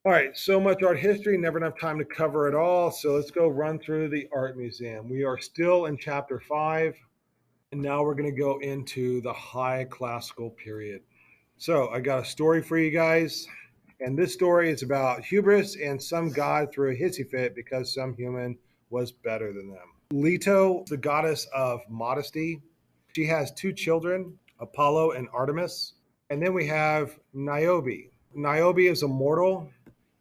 All right, so much art history, never enough time to cover it all. So let's go run through the art museum. We are still in chapter 5, and now we're going to go into the high classical period. So I got a story for you guys, and this story is about hubris and some god threw a hissy fit because some human was better than them. Leto, the goddess of modesty, she has two children, Apollo and Artemis. And then we have Niobe. Niobe is a mortal,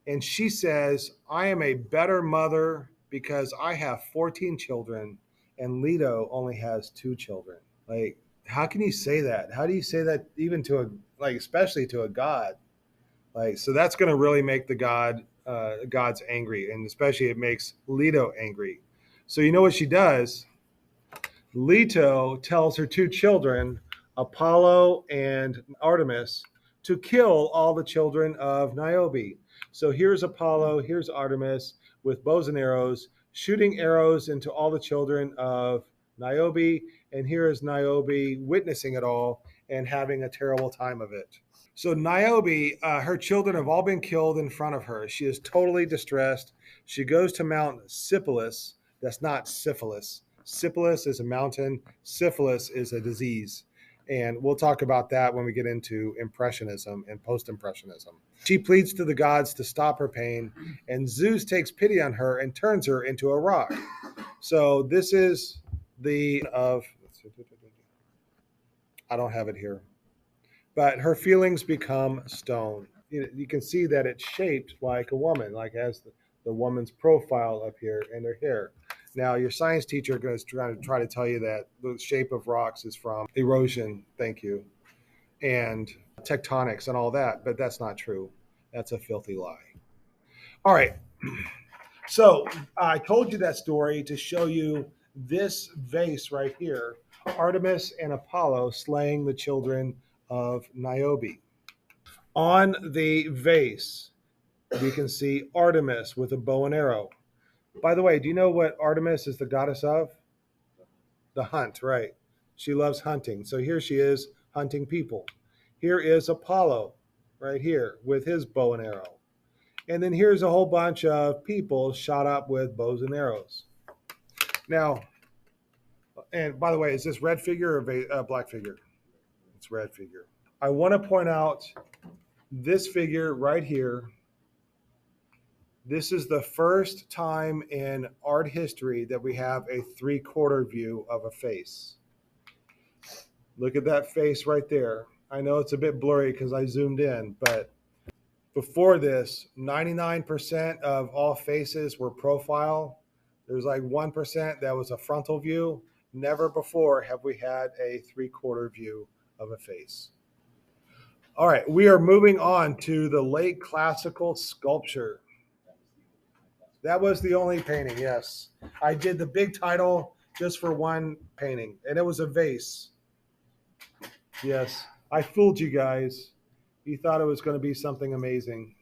and she says, I am a better mother because I have 14 children, and Leto only has two children. Like, how can you say that? How do you say that even to a, like, especially to a god? Like, so that's going to really make the gods angry, and especially it makes Leto angry. So you know what she does? Leto tells her two children, Apollo and Artemis, to kill all the children of Niobe. So here's Apollo, here's Artemis with bows and arrows, shooting arrows into all the children of Niobe. And here is Niobe witnessing it all and having a terrible time of it. So Niobe, her children have all been killed in front of her. She is totally distressed. She goes to Mount Sypolis. That's not syphilis. Syphilis is a mountain. Syphilis is a disease. And we'll talk about that when we get into Impressionism and Post-Impressionism. She pleads to the gods to stop her pain, and Zeus takes pity on her and turns her into a rock. So this is the of, I don't have it here, but her feelings become stone. You can see that it's shaped like a woman, like has the woman's profile up here and her hair. Now, your science teacher is going to try to tell you that the shape of rocks is from erosion, thank you, and tectonics and all that, but that's not true. That's a filthy lie. All right. So I told you that story to show you this vase right here, Artemis and Apollo slaying the children of Niobe. On the vase, we can see Artemis with a bow and arrow. By the way, do you know what Artemis is the goddess of? The hunt, right? She loves hunting. So here she is hunting people. Here is Apollo right here with his bow and arrow. And then here's a whole bunch of people shot up with bows and arrows. Now, and by the way, is this red figure or black figure? It's red figure. I want to point out this figure right here. This is the first time in art history that we have a 3/4 view of a face. Look at that face right there. I know it's a bit blurry because I zoomed in, but before this, 99% of all faces were profile. There's like 1% that was a frontal view. Never before have we had a 3/4 view of a face. All right, we are moving on to the late classical sculpture. That was the only painting, yes. I did the big title just for one painting, and it was a vase. Yes, I fooled you guys. You thought it was going to be something amazing.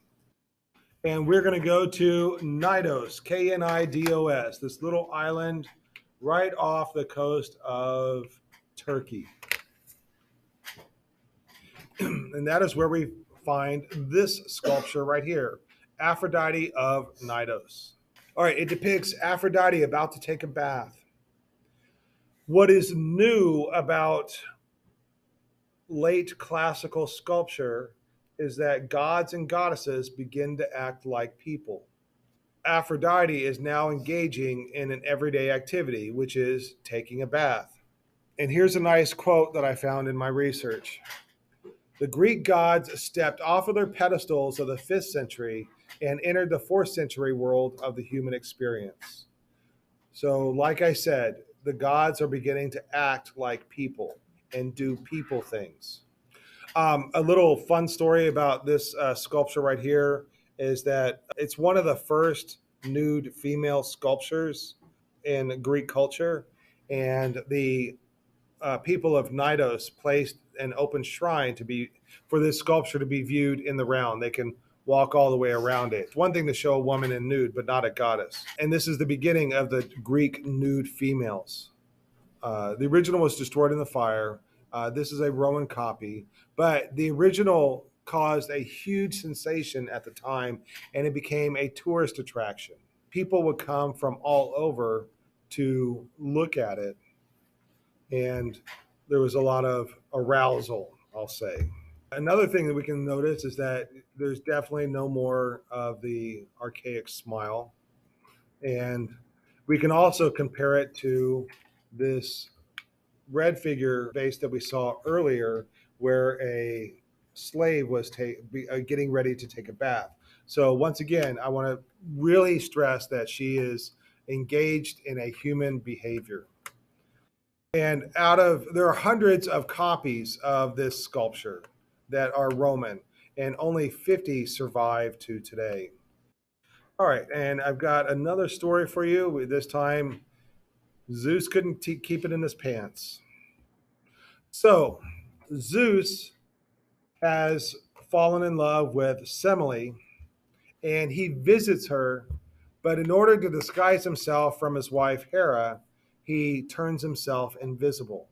And we're going to go to Knidos, Knidos, this little island right off the coast of Turkey. And that is where we find this sculpture right here, Aphrodite of Knidos. All right, it depicts Aphrodite about to take a bath. What is new about late classical sculpture is that gods and goddesses begin to act like people. Aphrodite is now engaging in an everyday activity, which is taking a bath. And here's a nice quote that I found in my research. The Greek gods stepped off of their pedestals of the 5th century and entered the 4th century world of the human experience. So, like I said, the gods are beginning to act like people and do people things. A little fun story about this sculpture right here is that it's one of the first nude female sculptures in Greek culture, and the people of Knidos placed an open shrine for this sculpture to be viewed in the round. They can walk all the way around it. It's one thing to show a woman in nude, but not a goddess. And this is the beginning of the Greek nude females. The original was destroyed in the fire. This is a Roman copy, but the original caused a huge sensation at the time, and it became a tourist attraction. People would come from all over to look at it, and there was a lot of arousal, I'll say. Another thing that we can notice is that there's definitely no more of the archaic smile. And we can also compare it to this red figure base that we saw earlier, where a slave was getting ready to take a bath. So, once again, I want to really stress that she is engaged in a human behavior. And there are hundreds of copies of this sculpture that are Roman, and only 50 survive to today. All right, and I've got another story for you. This time, Zeus couldn't keep it in his pants. So, Zeus has fallen in love with Semele, and he visits her, but in order to disguise himself from his wife Hera, he turns himself invisible.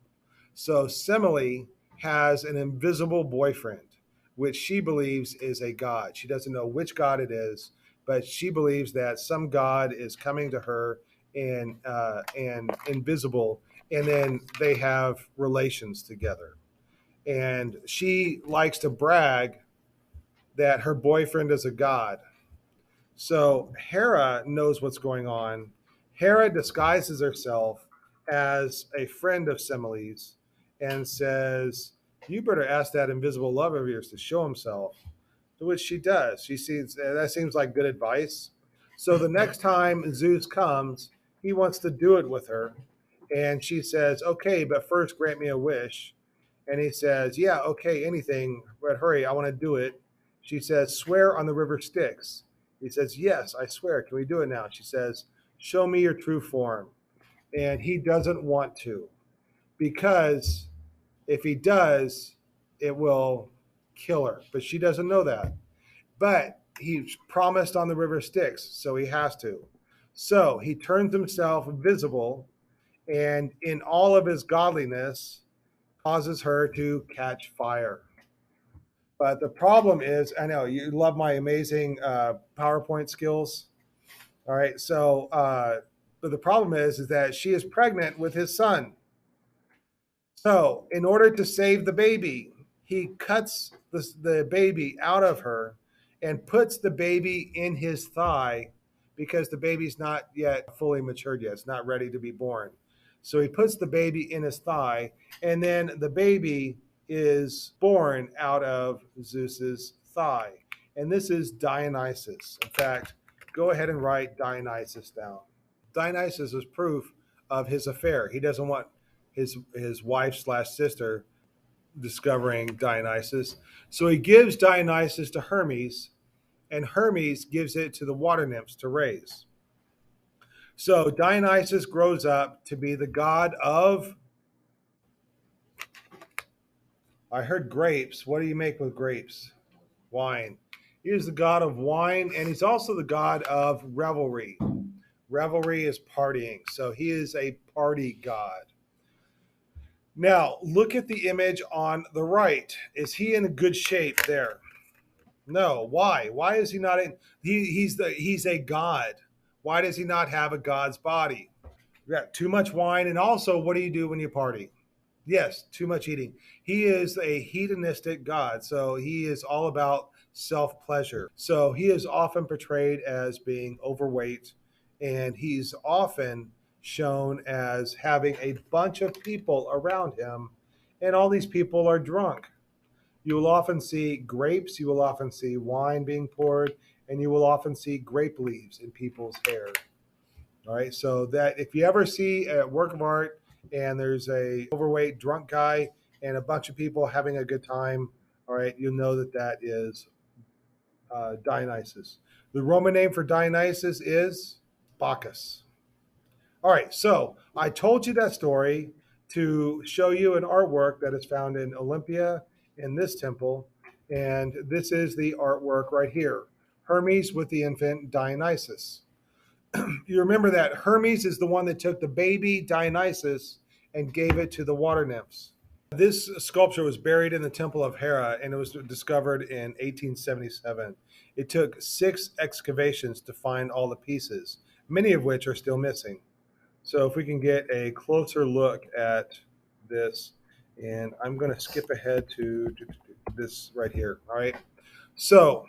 So Semele has an invisible boyfriend, which she believes is a god. She doesn't know which god it is, but she believes that some god is coming to her and invisible, and then they have relations together. And she likes to brag that her boyfriend is a god. So Hera knows what's going on. Hera disguises herself as a friend of Semele's and says, "You better ask that invisible love of yours to show himself." To which she does. She sees that seems like good advice. So the next time Zeus comes, he wants to do it with her. And she says, "Okay, but first grant me a wish." And he says, "Yeah, okay, anything, but hurry, I want to do it." She says, "Swear on the river Styx." He says, "Yes, I swear. Can we do it now?" She says, "Show me your true form." And he doesn't want to, because if he does, it will kill her. But she doesn't know that. But he promised on the river Styx, so he has to. So he turns himself visible, and in all of his godliness, causes her to catch fire. But the problem is, I know you love my amazing PowerPoint skills. All right, but the problem is that she is pregnant with his son. So, in order to save the baby, he cuts the baby out of her and puts the baby in his thigh, because the baby's not yet fully matured yet. It's not ready to be born. So he puts the baby in his thigh, and then the baby is born out of Zeus's thigh. And this is Dionysus. In fact, go ahead and write Dionysus down. Dionysus is proof of his affair. He doesn't want his wife slash sister discovering Dionysus. So he gives Dionysus to Hermes, and Hermes gives it to the water nymphs to raise. So Dionysus grows up to be the god of, I heard grapes. What do you make with grapes? Wine. He is the god of wine, and he's also the god of revelry. Revelry is partying. So he is a party god. Now, look at the image on the right. Is he in good shape there? No. Why? Why is he not in? He's a god. Why does he not have a god's body? You got too much wine, and also, what do you do when you party? Yes, too much eating. He is a hedonistic god, so he is all about self pleasure. So he is often portrayed as being overweight, and he's often shown as having a bunch of people around him, and all these people are drunk. You will often see grapes, you will often see wine being poured, and you will often see grape leaves in people's hair. All right, so that if you ever see a work of art and there's a overweight drunk guy and a bunch of people having a good time, all right, you'll know that that is Dionysus. The Roman name for Dionysus is Bacchus. All right, so I told you that story to show you an artwork that is found in Olympia in this temple, and this is the artwork right here, Hermes with the infant Dionysus. You remember that Hermes is the one that took the baby Dionysus and gave it to the water nymphs. This sculpture was buried in the Temple of Hera and it was discovered in 1877. It took 6 excavations to find all the pieces, many of which are still missing. So if we can get a closer look at this, and I'm going to skip ahead to this right here. All right. So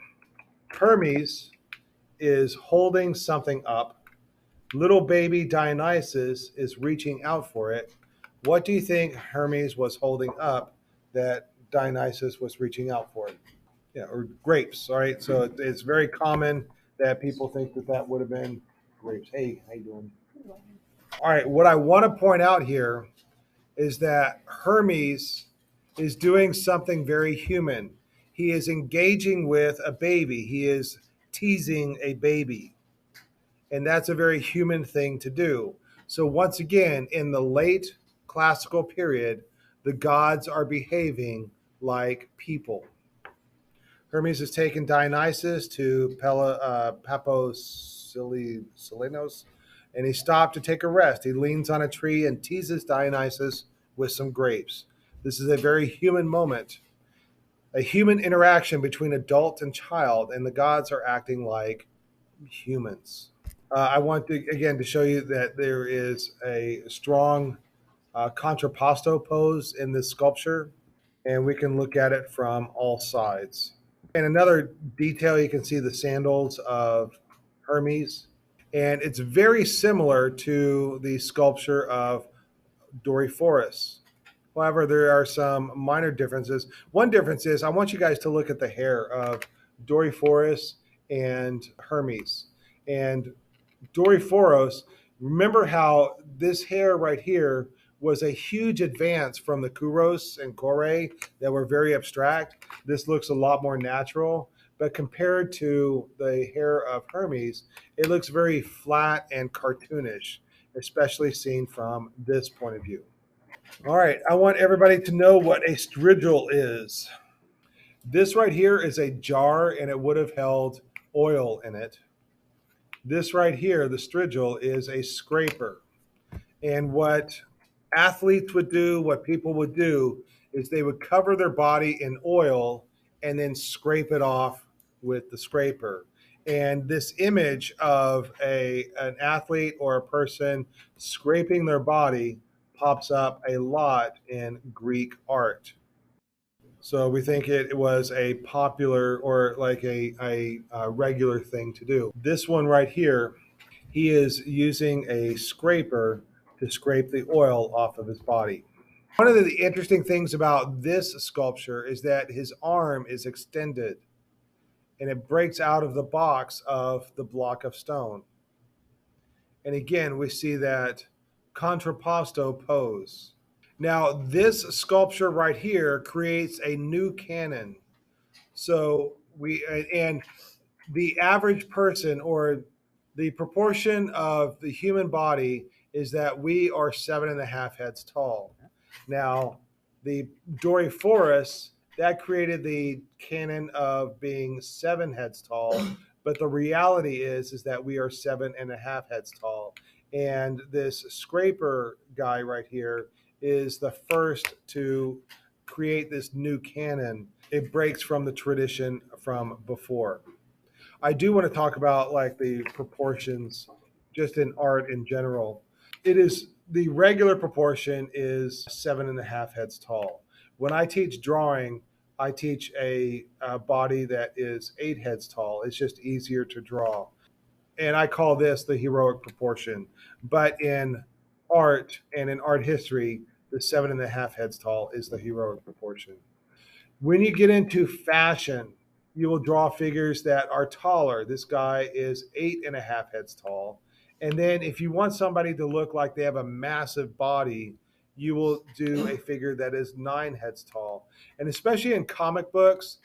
Hermes is holding something up. Little baby Dionysus is reaching out for it. What do you think Hermes was holding up that Dionysus was reaching out for? Yeah, or grapes. All right. So it's very common that people think that that would have been grapes. Hey, how you doing? All right. What I want to point out here is that Hermes is doing something very human. He is engaging with a baby. He is teasing a baby. And that's a very human thing to do. So, once again, in the late classical period, the gods are behaving like people. Hermes has taken Dionysus to Paphos Selenos, and he stopped to take a rest. He leans on a tree and teases Dionysus with some grapes. This is a very human moment, a human interaction between adult and child, and the gods are acting like humans. I want to again to show you that there is a strong contrapposto pose in this sculpture, and we can look at it from all sides. And another detail, you can see the sandals of Hermes, and it's very similar to the sculpture of Doryphorus. However, there are some minor differences. One difference is I want you guys to look at the hair of Doryphorus and Hermes. And Doryphoros, remember how this hair right here was a huge advance from the Kuros and Kore that were very abstract. This looks a lot more natural, but compared to the hair of Hermes, it looks very flat and cartoonish, especially seen from this point of view. All right, I want everybody to know what a strigil is. This right here is a jar and it would have held oil in it. This right here, the strigil, is a scraper. And what athletes would do, what people would do, is they would cover their body in oil and then scrape it off with the scraper. And this image of an athlete or a person scraping their body pops up a lot in Greek art. So we think it was a popular or like a regular thing to do. This one right here, he is using a scraper to scrape the oil off of his body. One of the interesting things about this sculpture is that his arm is extended and it breaks out of the box of the block of stone. And again, we see that contrapposto pose. Now, this sculpture right here creates a new canon. So and the average person or the proportion of the human body is that we are 7.5 heads tall. Now, the Doryphorus, that created the canon of being 7 heads tall, but the reality is that we are 7.5 heads tall. And this scraper guy right here is the first to create this new canon. It breaks from the tradition from before. I do want to talk about like the proportions just in art in general. It is the regular proportion is 7.5 heads tall. When I teach drawing, I teach a body that is 8 heads tall. It's just easier to draw. And I call this the heroic proportion. But in art and in art history, the 7.5 heads tall is the heroic proportion. When you get into fashion, you will draw figures that are taller. This guy is 8.5 heads tall. And then if you want somebody to look like they have a massive body, you will do a figure that is 9 heads tall. And especially in comic books,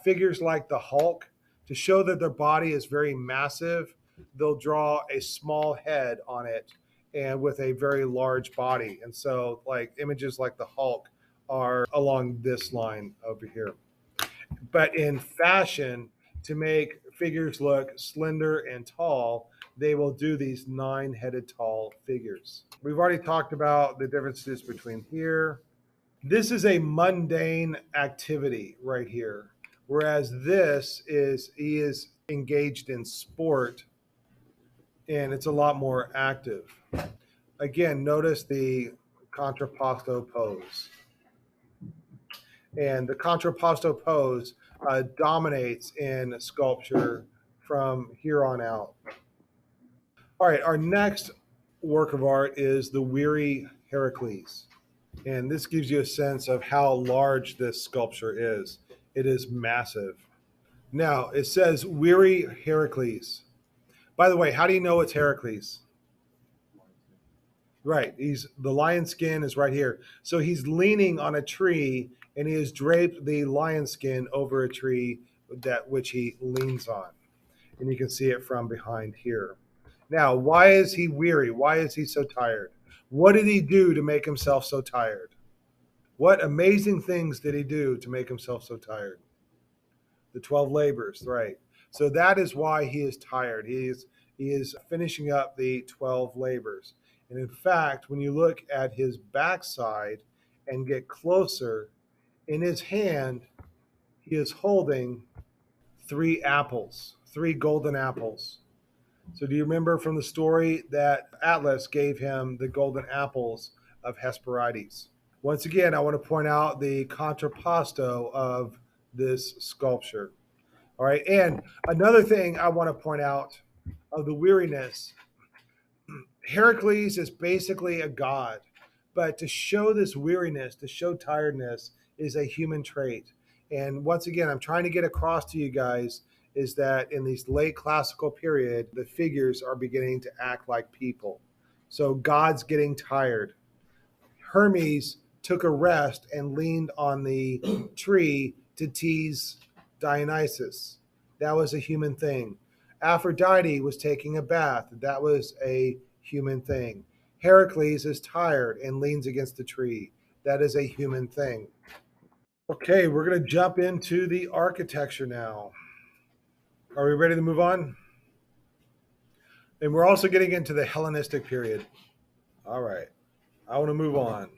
figures like the Hulk, to show that their body is very massive, they'll draw a small head on it and with a very large body. And so like images like the Hulk are along this line over here. But in fashion, to make figures look slender and tall, they will do these 9 headed tall figures. We've already talked about the differences between here This is a mundane activity right here. Whereas this is, he is engaged in sport and it's a lot more active. Again, notice the contrapposto pose. And the contrapposto pose dominates in sculpture from here on out. All right, our next work of art is the Weary Heracles. And this gives you a sense of how large this sculpture is. It is massive. Now, it says Weary Heracles. By the way, how do you know it's Heracles? Right. He's the lion skin is right here. So he's leaning on a tree and he has draped the lion skin over a tree that which he leans on. And you can see it from behind here. Now, why is he weary? Why is he so tired? What did he do to make himself so tired? What amazing things did he do to make himself so tired? The 12 labors, right. So that is why he is tired. He is finishing up the 12 labors. And in fact, when you look at his backside and get closer, in his hand, he is holding three apples, three golden apples. So do you remember from the story that Atlas gave him the golden apples of Hesperides? Once again, I want to point out the contrapposto of this sculpture. All right. And another thing I want to point out of the weariness, Heracles is basically a god, but to show this weariness, to show tiredness, is a human trait. And once again, I'm trying to get across to you guys is that in this late classical period, the figures are beginning to act like people. So God's getting tired. Hermes took a rest and leaned on the tree to tease Dionysus. That was a human thing. Aphrodite was taking a bath. That was a human thing. Heracles is tired and leans against the tree. That is a human thing. Okay, we're going to jump into the architecture now. Are we ready to move on? And we're also getting into the Hellenistic period. All right, I want to move on.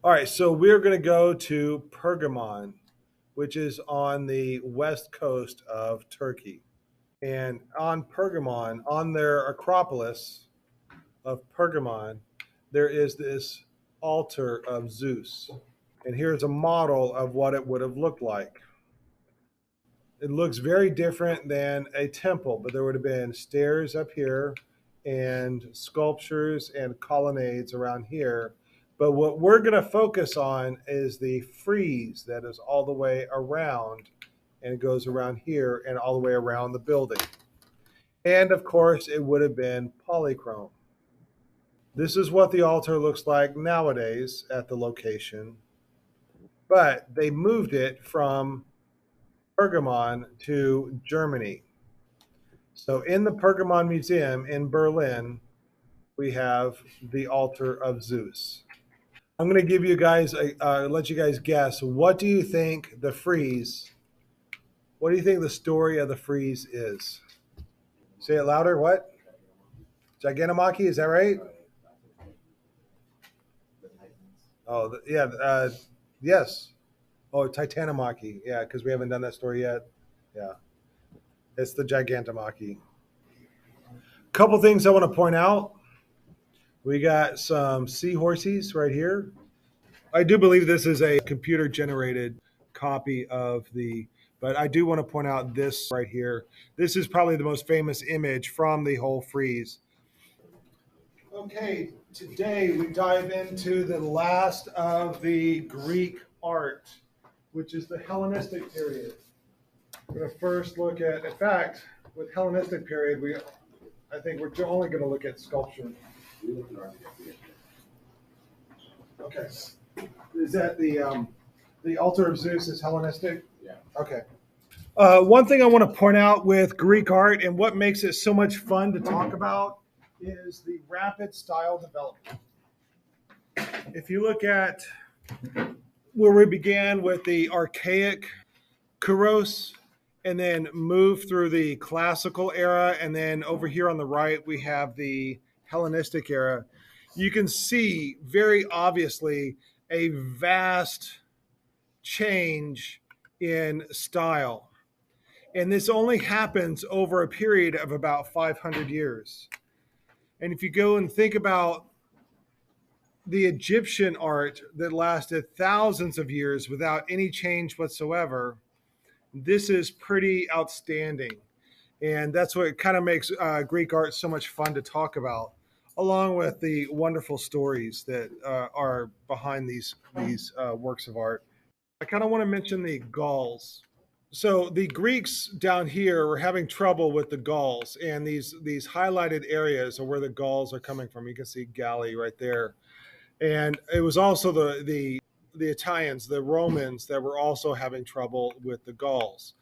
All right, so we're going to go to Pergamon, which is on the west coast of Turkey. And on Pergamon, on their Acropolis of Pergamon, there is this altar of Zeus. And here's a model of what it would have looked like. It looks very different than a temple, but there would have been stairs up here and sculptures and colonnades around here. But what we're going to focus on is the frieze that is all the way around, and it goes around here and all the way around the building. And of course, it would have been polychrome. This is what the altar looks like nowadays at the location, but they moved it from Pergamon to Germany. So in the Pergamon Museum in Berlin, we have the altar of Zeus. I'm going to give you guys, let you guys guess. What do you think the frieze? What do you think the story of the frieze is? Say it louder. What? Gigantomachy? Is that right? Oh, yeah. Yes. Oh, Titanomachy. Yeah, because we haven't done that story yet. Yeah, it's the Gigantomachy. Couple things I want to point out. We got some seahorses right here. I do believe this is a computer generated copy of but I do want to point out this right here. This is probably the most famous image from the whole frieze. Okay, today we dive into the last of the Greek art, which is the Hellenistic period. We're going to first look at, in fact, with Hellenistic period, I think we're only going to look at sculpture. Okay. Is that the altar of Zeus is Hellenistic? Yeah. Okay. One thing I want to point out with Greek art and what makes it so much fun to talk about is the rapid style development. If you look at where we began with the archaic Kouros and then move through the classical era, and then over here on the right we have the Hellenistic era, you can see very obviously a vast change in style. And this only happens over a period of about 500 years. And if you go and think about the Egyptian art that lasted thousands of years without any change whatsoever, this is pretty outstanding. And that's what kind of makes Greek art so much fun to talk about, along with the wonderful stories that are behind these works of art. I kind of want to mention the Gauls. So the Greeks down here were having trouble with the Gauls, and these highlighted areas are where the Gauls are coming from. You can see Galli right there, and it was also the Italians, the Romans, that were also having trouble with the Gauls.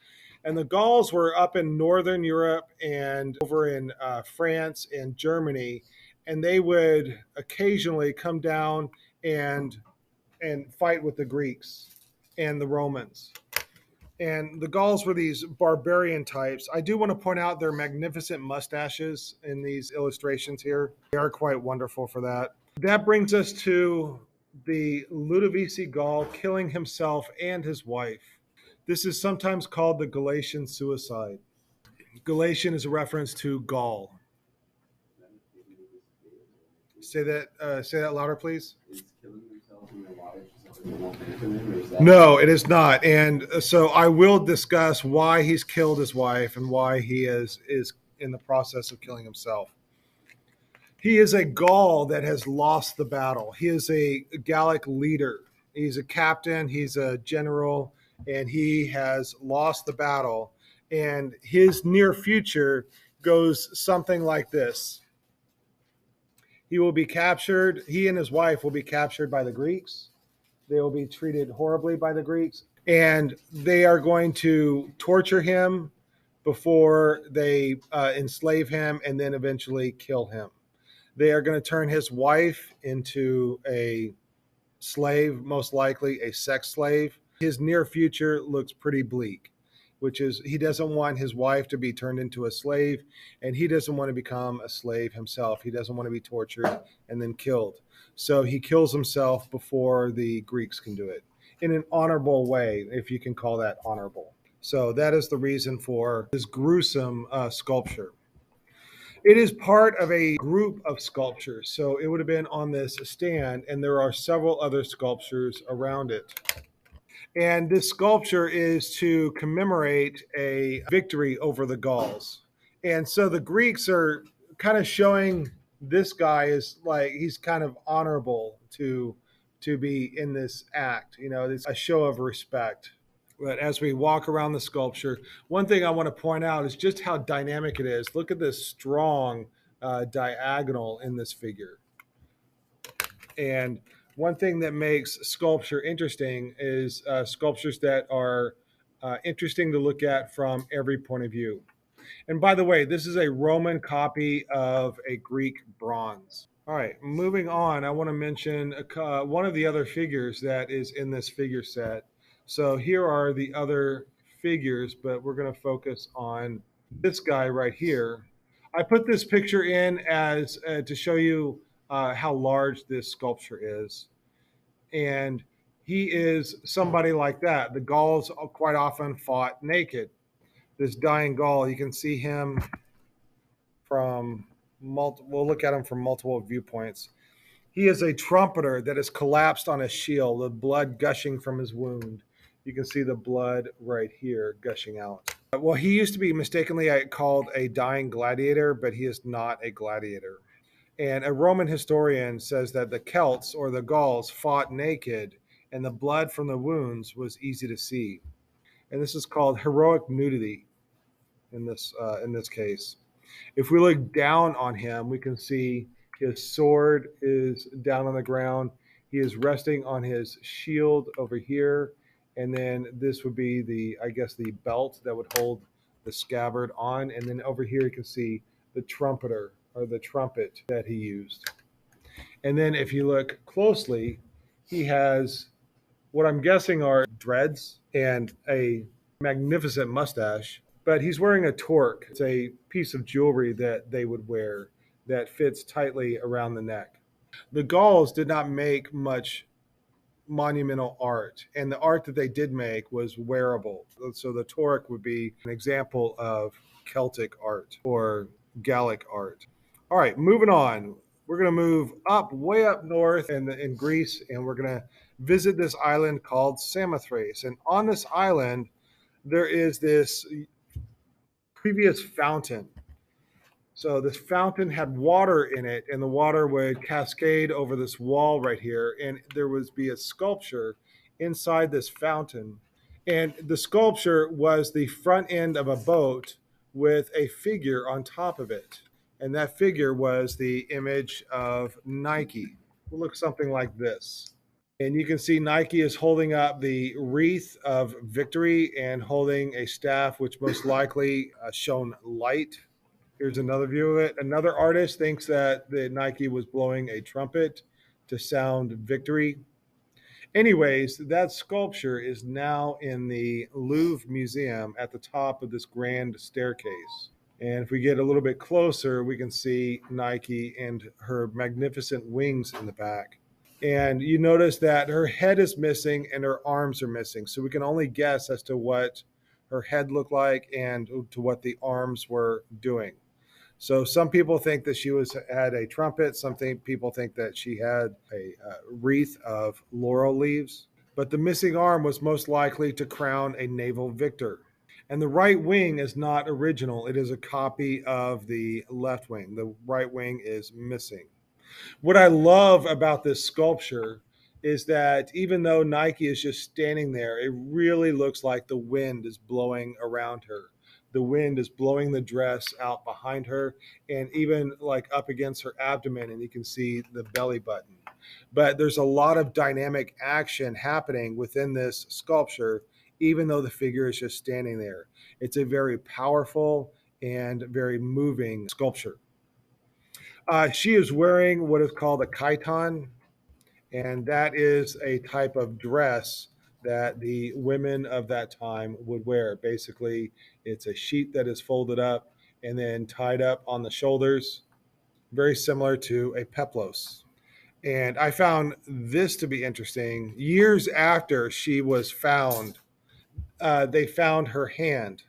And the Gauls were up in Northern Europe and over in France and Germany, and they would occasionally come down and fight with the Greeks and the Romans. And the Gauls were these barbarian types. I do want to point out their magnificent mustaches in these illustrations here. They are quite wonderful for that. That brings us to the Ludovisi Gaul killing himself and his wife. This is sometimes called the Galatian suicide. Galatian is a reference to Gaul. Say that louder, please. No, it is not. And so I will discuss why he's killed his wife and why he is in the process of killing himself. He is a Gaul that has lost the battle. He is a Gallic leader. He's a captain, he's a general, and he has lost the battle. And his near future goes something like this. He will be captured. He and his wife will be captured by the Greeks. They will be treated horribly by the Greeks, and they are going to torture him before they enslave him and then eventually kill him. They are going to turn his wife into a slave, most likely a sex slave. His near future looks pretty bleak, which is he doesn't want his wife to be turned into a slave, and he doesn't want to become a slave himself. He doesn't want to be tortured and then killed. So he kills himself before the Greeks can do it in an honorable way, if you can call that honorable. So that is the reason for this gruesome sculpture. It is part of a group of sculptures. So it would have been on this stand, and there are several other sculptures around it. And this sculpture is to commemorate a victory over the Gauls. And so the Greeks are kind of showing this guy is like he's kind of honorable to be in this act. You know, it's a show of respect. But as we walk around the sculpture, one thing I want to point out is just how dynamic it is. Look at this strong diagonal in this figure. And one thing that makes sculpture interesting is sculptures that are interesting to look at from every point of view. And by the way, this is a Roman copy of a Greek bronze. All right, moving on, I want to mention one of the other figures that is in this figure set. So here are the other figures, but we're going to focus on this guy right here. I put this picture in as to show you how large this sculpture is. And he is somebody like that. The Gauls quite often fought naked. This dying Gaul, you can see him from multiple, we'll look at him from multiple viewpoints. He is a trumpeter that has collapsed on his shield, the blood gushing from his wound. You can see the blood right here gushing out. Well, he used to be mistakenly called a dying gladiator, but he is not a gladiator. And a Roman historian says that the Celts or the Gauls fought naked, and the blood from the wounds was easy to see. And this is called heroic nudity in this case. If we look down on him, we can see his sword is down on the ground. He is resting on his shield over here. And then this would be the, I guess, the belt that would hold the scabbard on. And then over here, you can see the trumpeter or the trumpet that he used. And then if you look closely, he has what I'm guessing are dreads and a magnificent mustache, but he's wearing a torque. It's a piece of jewelry that they would wear that fits tightly around the neck. The Gauls did not make much monumental art. And the art that they did make was wearable. So the Tauric would be an example of Celtic art or Gallic art. All right, moving on. We're going to move up, way up north in Greece, and we're going to visit this island called Samothrace. And on this island, there is this previous fountain. So this fountain had water in it, and the water would cascade over this wall right here, and there would be a sculpture inside this fountain. And the sculpture was the front end of a boat with a figure on top of it. And that figure was the image of Nike. It looks something like this. And you can see Nike is holding up the wreath of victory and holding a staff, which most likely shone light. Here's another view of it. Another artist thinks that the Nike was blowing a trumpet to sound victory. Anyways, that sculpture is now in the Louvre Museum at the top of this grand staircase. And if we get a little bit closer, we can see Nike and her magnificent wings in the back. And you notice that her head is missing and her arms are missing. So we can only guess as to what her head looked like and to what the arms were doing. So some people think that she had a trumpet. People think that she had a wreath of laurel leaves. But the missing arm was most likely to crown a naval victor. And the right wing is not original. It is a copy of the left wing. The right wing is missing. What I love about this sculpture is that even though Nike is just standing there, it really looks like the wind is blowing around her. The wind is blowing the dress out behind her and even like up against her abdomen, and you can see the belly button. But there's a lot of dynamic action happening within this sculpture, even though the figure is just standing there. It's a very powerful and very moving sculpture. She is wearing what is called a chiton, and that is a type of dress that the women of that time would wear. Basically, it's a sheet that is folded up and then tied up on the shoulders, very similar to a peplos. And I found this to be interesting. Years after she was found, they found her hand,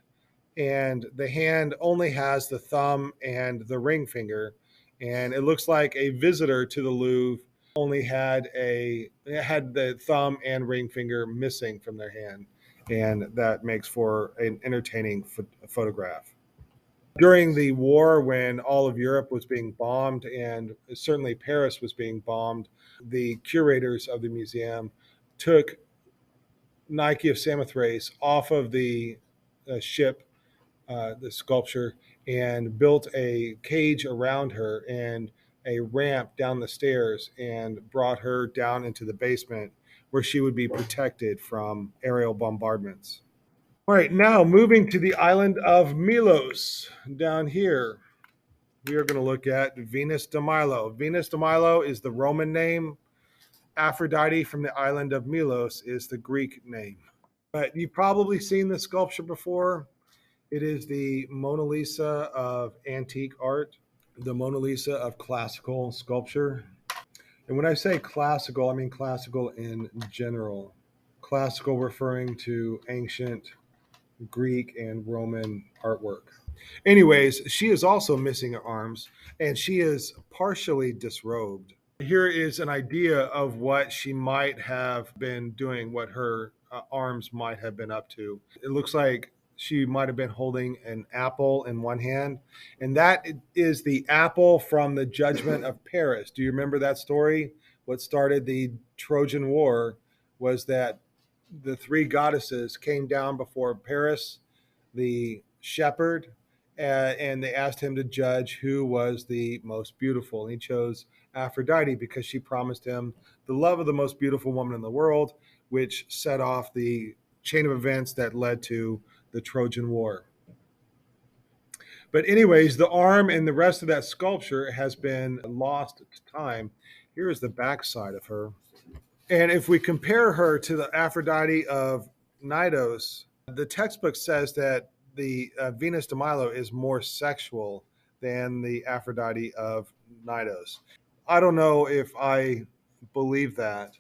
and the hand only has the thumb and the ring finger, and it looks like a visitor to the Louvre only had the thumb and ring finger missing from their hand, and that makes for an entertaining photograph. During the war, when all of Europe was being bombed and certainly Paris was being bombed, the curators of the museum took Nike of Samothrace off of the ship, the sculpture, and built a cage around her and a ramp down the stairs and brought her down into the basement where she would be protected from aerial bombardments. All right, now moving to the island of Milos down here, we are going to look at Venus de Milo. Venus de Milo is the Roman name. Aphrodite from the island of Milos is the Greek name. But you've probably seen this sculpture before. It is the Mona Lisa of antique art, the Mona Lisa of classical sculpture. And when I say classical, I mean classical in general. Classical referring to ancient Greek and Roman artwork. Anyways, she is also missing her arms and she is partially disrobed. Here is an idea of what she might have been doing, what her arms might have been up to. It looks like she might have been holding an apple in one hand, and that is the apple from the judgment of Paris. Do you remember that story? What started the Trojan War was that the three goddesses came down before Paris, the shepherd, and they asked him to judge who was the most beautiful. And he chose Aphrodite because she promised him the love of the most beautiful woman in the world, which set off the chain of events that led to the Trojan War. But anyways, the arm and the rest of that sculpture has been lost to time. Here is the backside of her. And if we compare her to the Aphrodite of Knidos, the textbook says that the Venus de Milo is more sexual than the Aphrodite of Knidos. I don't know if I believe that,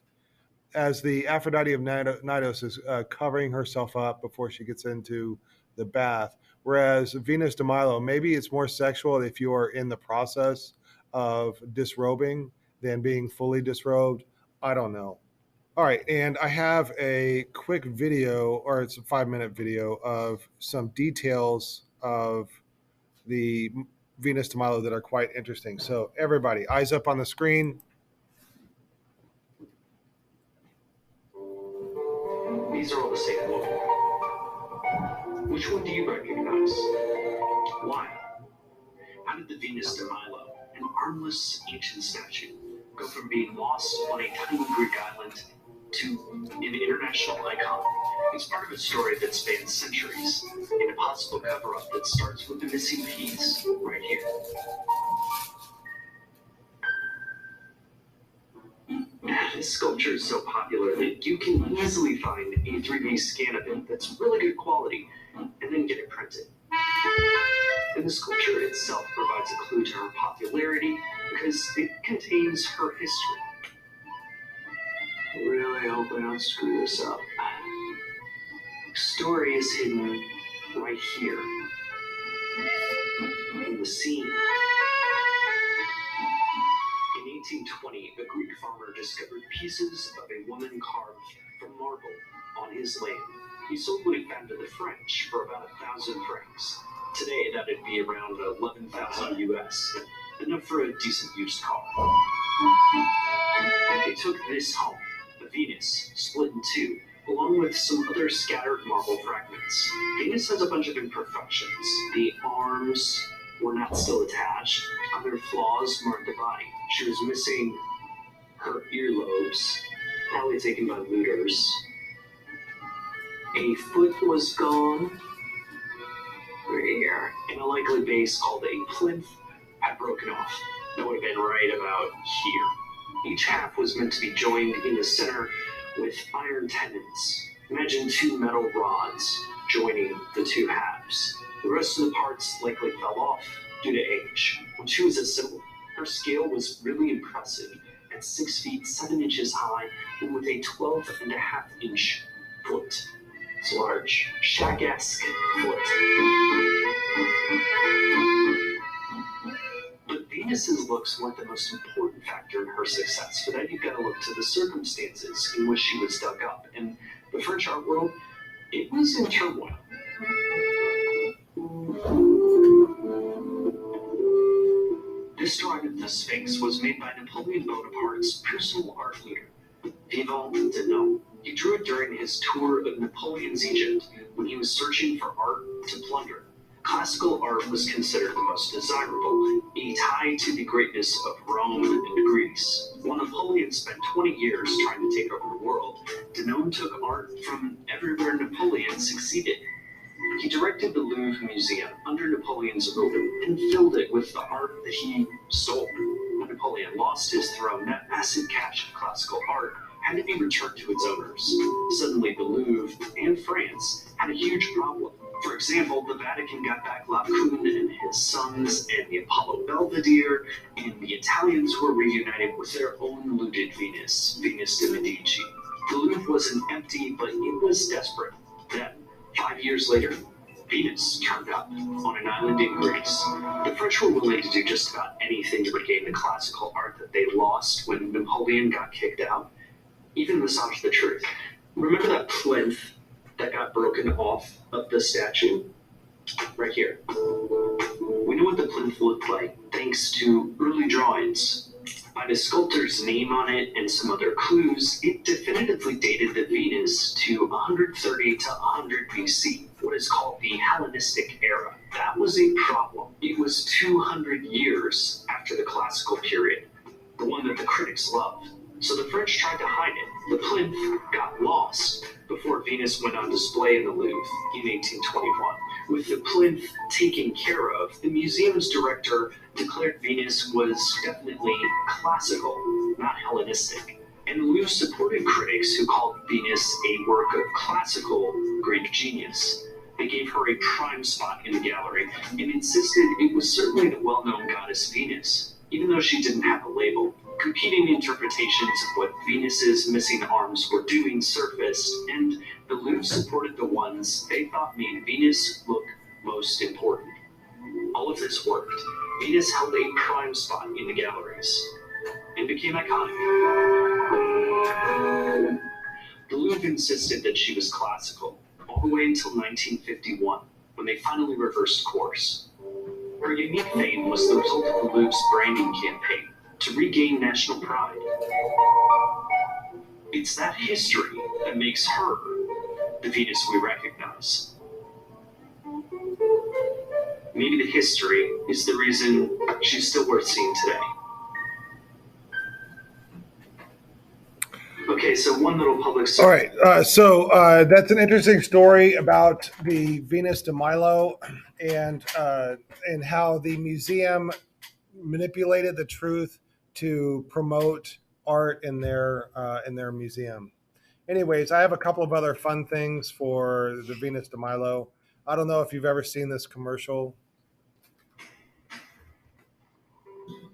as the Aphrodite of Knidos is covering herself up before she gets into the bath. Whereas Venus de Milo, maybe it's more sexual if you are in the process of disrobing than being fully disrobed. I don't know. All right, and I have a quick video, or it's a 5-minute video of some details of the Venus de Milo that are quite interesting. So everybody, eyes up on the screen. These are all the same woman. Which one do you recognize? Why? How did the Venus de Milo, an armless ancient statue, go from being lost on a tiny Greek island to an international icon? It's part of a story that spans centuries, and a possible cover-up that starts with the missing piece right here. This sculpture is so popular that you can easily find a 3D scan of it that's really good quality, and then get it printed. And the sculpture itself provides a clue to her popularity because it contains her history. I really hope I don't screw this up. The story is hidden right here, in the scene. In 1820, a Greek farmer discovered pieces of a woman carved from marble on his land. He sold what he found to the French for about 1,000 francs. Today, that'd be around 11,000 US, enough for a decent used car. They took this home, the Venus, split in two, along with some other scattered marble fragments. Venus has a bunch of imperfections. The arms were not still attached. Other flaws marked the body. She was missing her earlobes, probably taken by looters. A foot was gone. Right here. And a likely base called a plinth had broken off. That would have been right about here. Each half was meant to be joined in the center with iron tenons. Imagine two metal rods joining the two halves. The rest of the parts likely fell off due to age. When she was assembled, her scale was really impressive at 6 feet 7 inches high and with a 12.5-inch foot. It's large, Shaq-esque foot. But Venus's looks weren't the most important factor in her success. For that, you've got to look to the circumstances in which she was dug up. And the French art world, it was in turmoil. This drawing of the Sphinx was made by Napoleon Bonaparte's personal art leader, Vivant Denon. He drew it during his tour of Napoleon's Egypt when he was searching for art to plunder. Classical art was considered the most desirable, a tie to the greatness of Rome and Greece. While Napoleon spent 20 years trying to take over the world, Denon took art from everywhere Napoleon succeeded. He directed the Louvre Museum under Napoleon's rule and filled it with the art that he stole. When Napoleon lost his throne, that massive cache of classical art had to be returned to its owners. Suddenly, the Louvre and France had a huge problem. For example, the Vatican got back Laocoon and his sons and the Apollo Belvedere, and the Italians were reunited with their own looted Venus, Venus de Medici. The Louvre wasn't empty, but it was desperate. Then, 5 years later, Venus turned up on an island in Greece. The French were willing to do just about anything to regain the classical art that they lost when Napoleon got kicked out. Even massage the truth. Remember that plinth that got broken off of the statue? Right here. We know what the plinth looked like thanks to early drawings. By the sculptor's name on it and some other clues, it definitively dated the Venus to 130 to 100 BC, what is called the Hellenistic era. That was a problem. It was 200 years after the classical period, the one that the critics loved. So the French tried to hide it. The plinth got lost before Venus went on display in the Louvre in 1821. With the plinth taken care of, the museum's director declared Venus was definitely classical, not Hellenistic. And the Louvre supported critics who called Venus a work of classical Greek genius. They gave her a prime spot in the gallery and insisted it was certainly the well-known goddess Venus, even though she didn't have a label. Competing interpretations of what Venus's missing arms were doing surfaced, and the Louvre supported the ones they thought made Venus look most important. All of this worked. Venus held a prime spot in the galleries and became iconic. The Louvre insisted that she was classical, all the way until 1951, when they finally reversed course. Her unique fame was the result of the Louvre's branding campaign to regain national pride. It's that history that makes her the Venus we recognize. Maybe the history is the reason she's still worth seeing today. Okay, so one little public story. All right, so that's an interesting story about the Venus de Milo and how the museum manipulated the truth to promote art in their museum. Anyways, I have a couple of other fun things for the Venus de Milo. I don't know if you've ever seen this commercial.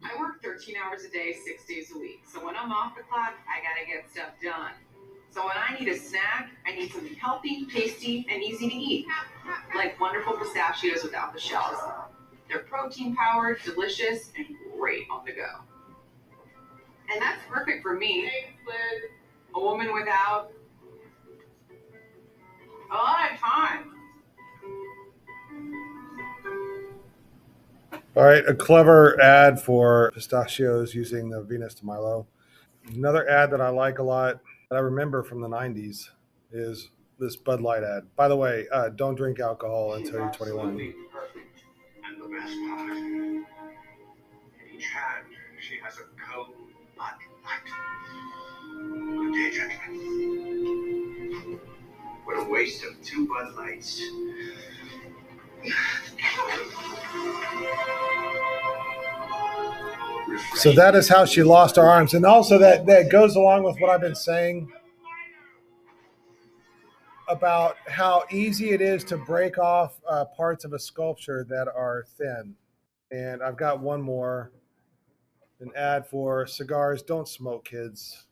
I work 13 hours a day, 6 days a week. So when I'm off the clock, I gotta get stuff done. So when I need a snack, I need something healthy, tasty, and easy to eat. Like wonderful pistachios without the shells. They're protein-powered, delicious, and great on the go. And that's perfect for me, a woman without a lot of time. All right, a clever ad for pistachios using the Venus de Milo. Another ad that I like a lot that I remember from the 90s is this Bud Light ad. By the way, don't drink alcohol until you're 21. Perfect. And the best part, in each hand, she has a cold Bud Light. Good day, gentlemen. What a waste of 2 Bud Lights. So that is how she lost her arms. And also that goes along with what I've been saying about how easy it is to break off parts of a sculpture that are thin. And I've got one more, an ad for cigars. Don't smoke, kids.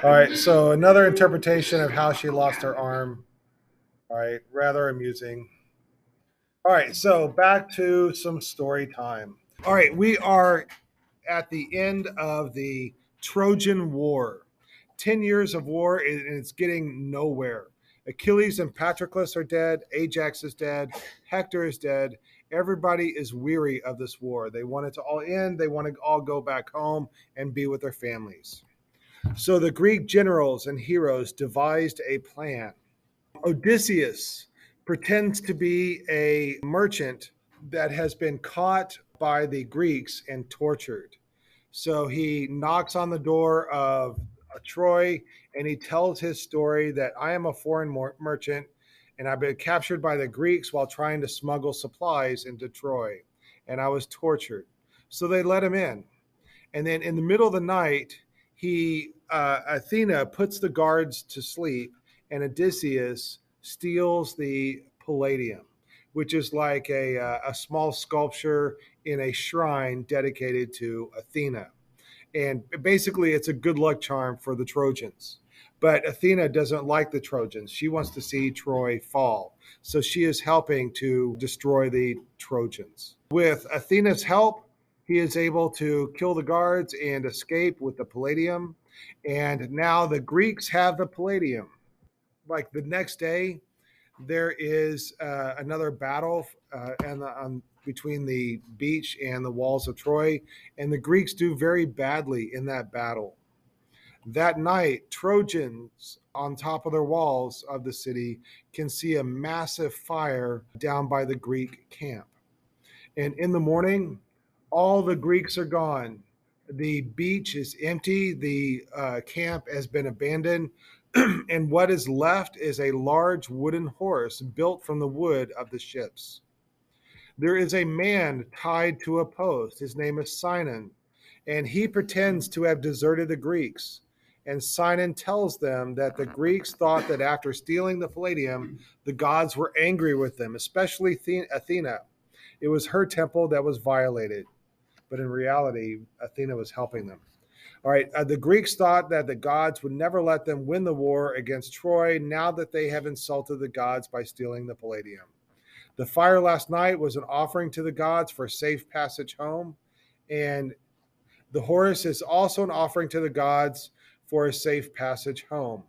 All right, so another interpretation of how she lost her arm. All right, rather amusing. All right, so back to some story time. All right, we are at the end of the Trojan War. 10 years of war, and it's getting nowhere. Achilles and Patroclus are dead. Ajax is dead. Hector is dead. Everybody is weary of this war. They want it to all end. They want to all go back home and be with their families. So the Greek generals and heroes devised a plan. Odysseus pretends to be a merchant that has been caught by the Greeks and tortured. So he knocks on the door of Troy and he tells his story that I am a foreign merchant and I've been captured by the Greeks while trying to smuggle supplies into Troy and I was tortured. So they let him in. And then in the middle of the night, Athena puts the guards to sleep and Odysseus steals the Palladium, which is like a small sculpture in a shrine dedicated to Athena. And basically, it's a good luck charm for the Trojans. But Athena doesn't like the Trojans. She wants to see Troy fall. So she is helping to destroy the Trojans. With Athena's help, he is able to kill the guards and escape with the Palladium. And now the Greeks have the Palladium. Like the next day, there is another battle between the beach and the walls of Troy, and the Greeks do very badly in that battle. That night, Trojans on top of their walls of the city can see a massive fire down by the Greek camp. And in the morning, all the Greeks are gone. The beach is empty. The camp has been abandoned. And what is left is a large wooden horse built from the wood of the ships. There is a man tied to a post. His name is Sinon, and he pretends to have deserted the Greeks. And Sinon tells them that the Greeks thought that after stealing the palladium, the gods were angry with them, especially Athena. It was her temple that was violated, but in reality, Athena was helping them. All right, the Greeks thought that the gods would never let them win the war against Troy now that they have insulted the gods by stealing the palladium. The fire last night was an offering to the gods for safe passage home, and the horse is also an offering to the gods for a safe passage home.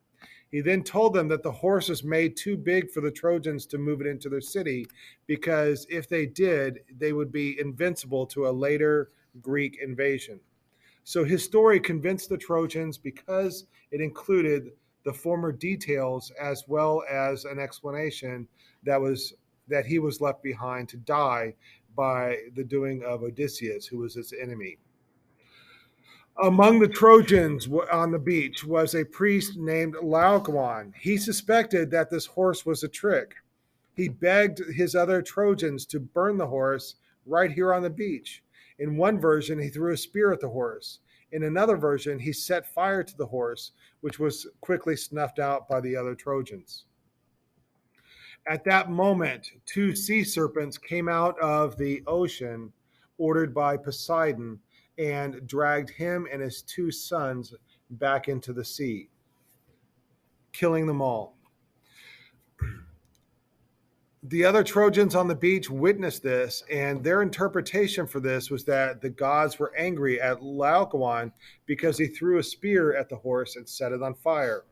He then told them that the horse was made too big for the Trojans to move it into their city, because if they did, they would be invincible to a later Greek invasion. So his story convinced the Trojans because it included the former details as well as an explanation that he was left behind to die by the doing of Odysseus, who was his enemy. Among the Trojans on the beach was a priest named Laocoon. He suspected that this horse was a trick. He begged his other Trojans to burn the horse right here on the beach. In one version, he threw a spear at the horse. In another version, he set fire to the horse, which was quickly snuffed out by the other Trojans. At that moment, two sea serpents came out of the ocean, ordered by Poseidon, and dragged him and his two sons back into the sea, killing them all. The other Trojans on the beach witnessed this, and their interpretation for this was that the gods were angry at Laocoon because he threw a spear at the horse and set it on fire.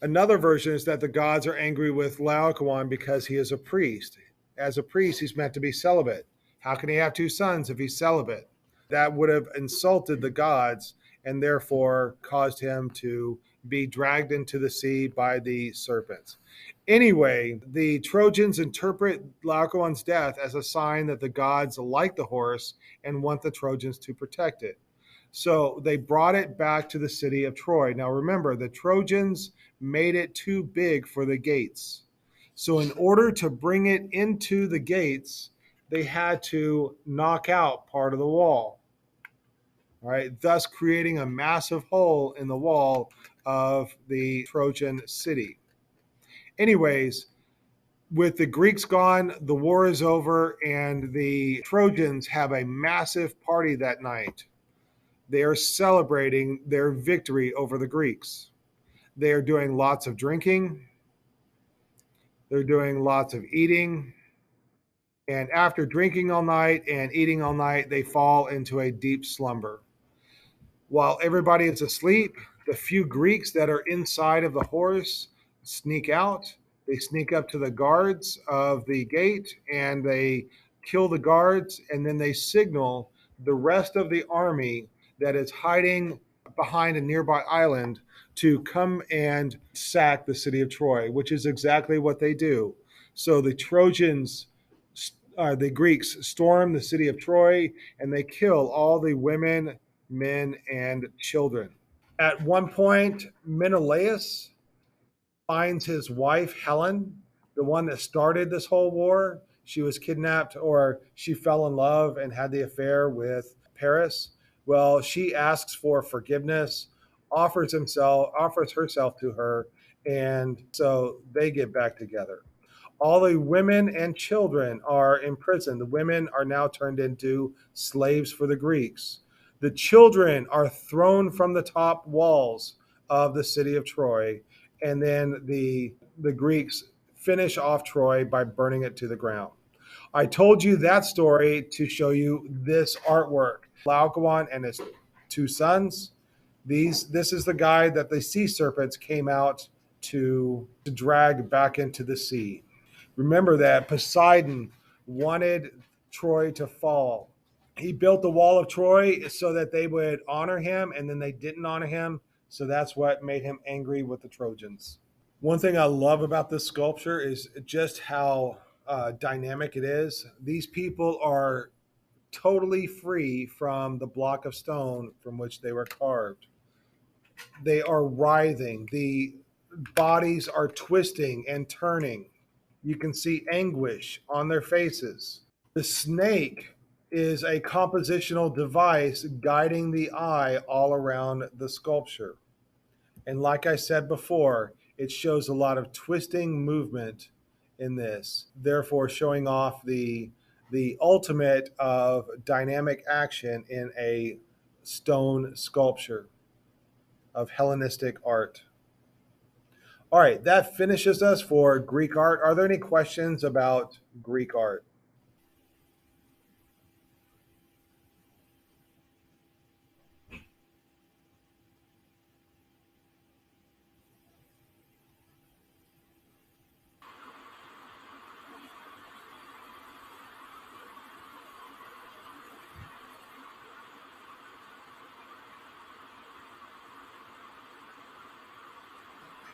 Another version is that the gods are angry with Laocoon because he is a priest. As a priest, he's meant to be celibate. How can he have two sons if he's celibate? That would have insulted the gods and therefore caused him to be dragged into the sea by the serpents. Anyway, the Trojans interpret Laocoon's death as a sign that the gods like the horse and want the Trojans to protect it. So they brought it back to the city of Troy. Now remember, the Trojans made it too big for the gates. So in order to bring it into the gates, they had to knock out part of the wall. All right, thus creating a massive hole in the wall of the Trojan city. Anyways, with the Greeks gone, the war is over, and the Trojans have a massive party that night. They are celebrating their victory over the Greeks. They are doing lots of drinking. They're doing lots of eating. And after drinking all night and eating all night, they fall into a deep slumber. While everybody is asleep, the few Greeks that are inside of the horse sneak out. They sneak up to the guards of the gate and they kill the guards, and then they signal the rest of the army that is hiding behind a nearby island to come and sack the city of Troy, which is exactly what they do. So the Trojans, the Greeks, storm the city of Troy and they kill all the women, men, and children. At one point, Menelaus finds his wife, Helen, the one that started this whole war. She was kidnapped, or she fell in love and had the affair with Paris. Well, she asks for forgiveness, offers herself to her, and so they get back together. All the women and children are imprisoned. The women are now turned into slaves for the Greeks. The children are thrown from the top walls of the city of Troy, and then the Greeks finish off Troy by burning it to the ground. I told you that story to show you this artwork. Laocoon and his two sons. This is the guy that the sea serpents came out to drag back into the sea. Remember that Poseidon wanted Troy to fall. He built the wall of Troy so that they would honor him, and then they didn't honor him. So that's what made him angry with the Trojans. One thing I love about this sculpture is just how dynamic it is. These people are totally free from the block of stone from which they were carved. They are writhing. The bodies are twisting and turning. You can see anguish on their faces. The snake is a compositional device guiding the eye all around the sculpture. And like I said before, it shows a lot of twisting movement in this, therefore showing off the ultimate of dynamic action in a stone sculpture of Hellenistic art. All right, that finishes us for Greek art. Are there any questions about Greek art?